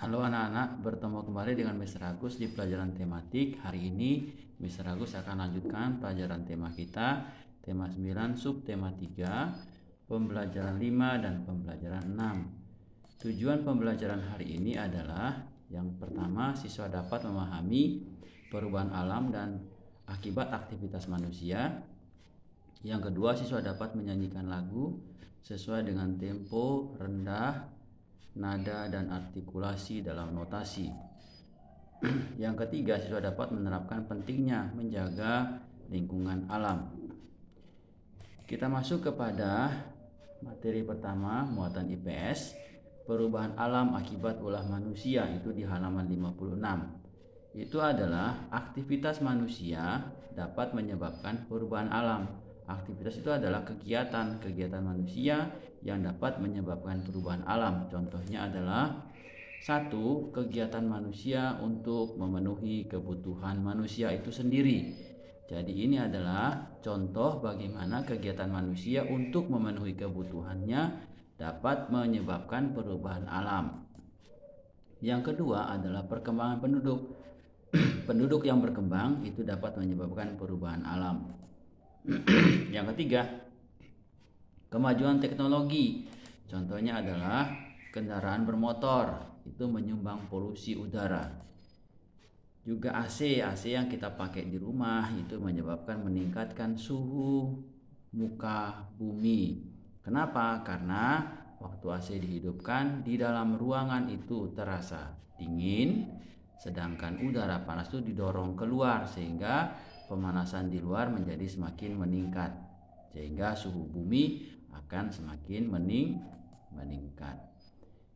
Halo anak-anak, bertemu kembali dengan Mr. Agus di pelajaran tematik. Hari ini Mr. Agus akan lanjutkan pelajaran tema kita, tema 9, subtema 3, pembelajaran 5 dan pembelajaran 6. Tujuan pembelajaran hari ini adalah yang pertama, siswa dapat memahami perubahan alam dan akibat aktivitas manusia. Yang kedua, siswa dapat menyanyikan lagu sesuai dengan tempo, rendah, nada, dan artikulasi dalam notasi. Yang ketiga, siswa dapat menerapkan pentingnya menjaga lingkungan alam. Kita masuk kepada materi pertama, muatan IPS, perubahan alam akibat ulah manusia, itu di halaman 56. Itu adalah aktivitas manusia dapat menyebabkan perubahan alam. Aktivitas itu adalah kegiatan manusia yang dapat menyebabkan perubahan alam. Contohnya adalah 1. Kegiatan manusia untuk memenuhi kebutuhan manusia itu sendiri. Jadi ini adalah contoh bagaimana kegiatan manusia untuk memenuhi kebutuhannya dapat menyebabkan perubahan alam. Yang kedua adalah perkembangan penduduk. Penduduk yang berkembang itu dapat menyebabkan perubahan alam. Yang ketiga, kemajuan teknologi. Contohnya adalah kendaraan bermotor, itu menyumbang polusi udara. Juga AC yang kita pakai di rumah itu menyebabkan meningkatkan suhu muka bumi. Kenapa? Karena waktu AC dihidupkan di dalam ruangan itu terasa dingin, sedangkan udara panas itu didorong keluar sehingga pemanasan di luar menjadi semakin meningkat, sehingga suhu bumi akan semakin meningkat.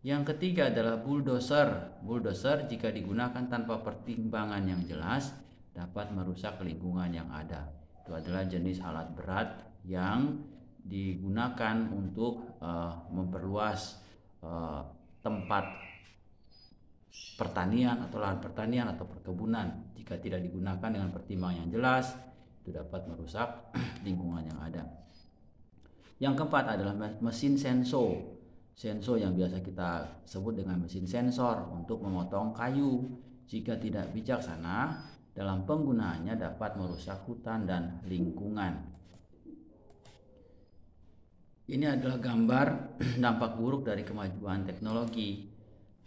Yang ketiga adalah bulldozer. Bulldozer jika digunakan tanpa pertimbangan yang jelas dapat merusak lingkungan yang ada. Itu adalah jenis alat berat yang digunakan untuk memperluas tempat pertanian atau lahan pertanian atau perkebunan. Jika tidak digunakan dengan pertimbangan yang jelas, itu dapat merusak lingkungan yang ada. Yang keempat adalah mesin senso. Senso yang biasa kita sebut dengan mesin sensor untuk memotong kayu. Jika tidak bijaksana dalam penggunaannya dapat merusak hutan dan lingkungan. Ini adalah gambar dampak buruk dari kemajuan teknologi.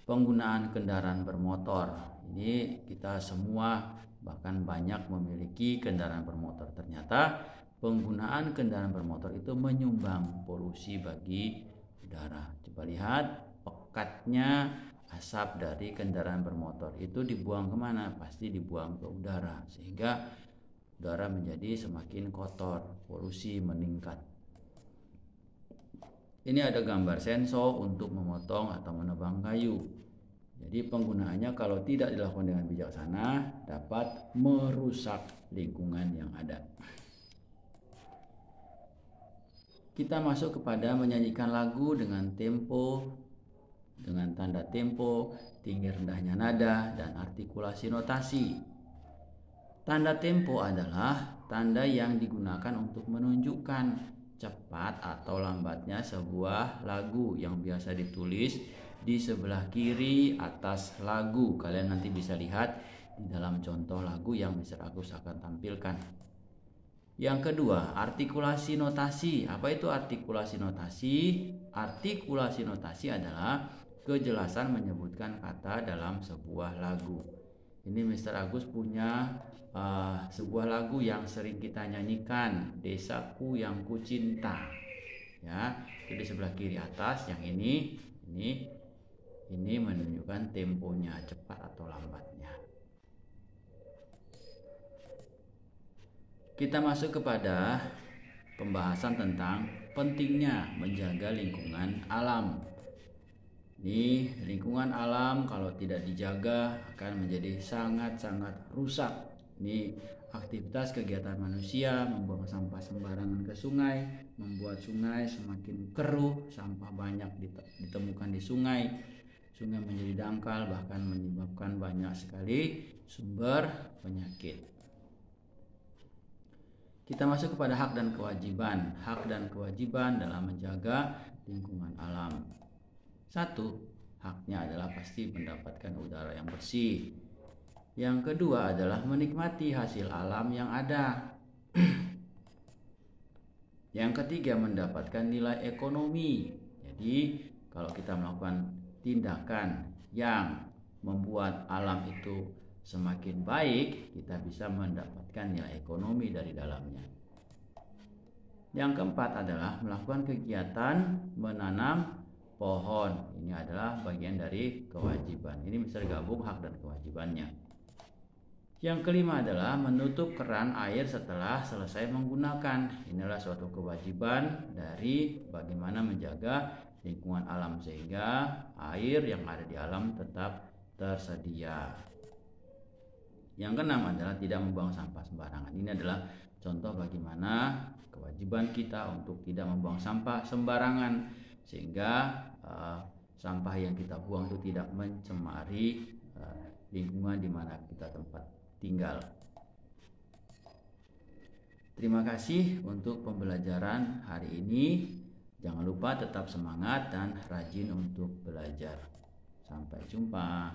Penggunaan kendaraan bermotor. Ini kita semua bahkan banyak memiliki kendaraan bermotor. Ternyata penggunaan kendaraan bermotor itu menyumbang polusi bagi udara. Coba lihat pekatnya asap dari kendaraan bermotor itu dibuang kemana? Pasti dibuang ke udara, sehingga udara menjadi semakin kotor, polusi meningkat. Ini ada gambar senso untuk memotong atau menebang kayu. Jadi penggunaannya kalau tidak dilakukan dengan bijaksana dapat merusak lingkungan yang ada. Kita masuk kepada menyanyikan lagu dengan tempo, dengan tanda tempo, tinggi rendahnya nada, dan artikulasi notasi. Tanda tempo adalah tanda yang digunakan untuk menunjukkan cepat atau lambatnya sebuah lagu yang biasa ditulis di sebelah kiri atas lagu. Kalian nanti bisa lihat di dalam contoh lagu yang Mr. Agus akan tampilkan. Yang kedua, artikulasi notasi. Apa itu artikulasi notasi? Artikulasi notasi adalah kejelasan menyebutkan kata dalam sebuah lagu. Ini Mr. Agus punya sebuah lagu yang sering kita nyanyikan, Desaku Yang Kucinta. Ya, itu di sebelah kiri atas. Yang ini menunjukkan temponya cepat atau lambatnya. Kita masuk kepada pembahasan tentang pentingnya menjaga lingkungan alam. Ini lingkungan alam kalau tidak dijaga akan menjadi sangat-sangat rusak. Ini aktivitas kegiatan manusia membuang sampah sembarangan ke sungai, membuat sungai semakin keruh, sampah banyak ditemukan di sungai. Sungai menjadi dangkal, bahkan menyebabkan banyak sekali sumber penyakit. Kita masuk kepada hak dan kewajiban. Hak dan kewajiban dalam menjaga lingkungan alam. 1. haknya adalah pasti mendapatkan udara yang bersih. Yang kedua adalah menikmati hasil alam yang ada. Yang ketiga, mendapatkan nilai ekonomi. Jadi, kalau kita melakukan tindakan yang membuat alam itu semakin baik, kita bisa mendapatkan nilai ekonomi dari dalamnya. Yang keempat adalah melakukan kegiatan menanam pohon. Ini adalah bagian dari kewajiban. Ini bisa digabung hak dan kewajibannya. Yang kelima adalah menutup keran air setelah selesai menggunakan. Inilah suatu kewajiban dari bagaimana menjaga lingkungan alam sehingga air yang ada di alam tetap tersedia. Yang keenam adalah tidak membuang sampah sembarangan. Ini adalah contoh bagaimana kewajiban kita untuk tidak membuang sampah sembarangan sehingga sampah yang kita buang itu tidak mencemari lingkungan di mana kita tempat tinggal. Terima kasih untuk pembelajaran hari ini. Jangan lupa tetap semangat dan rajin untuk belajar. Sampai jumpa.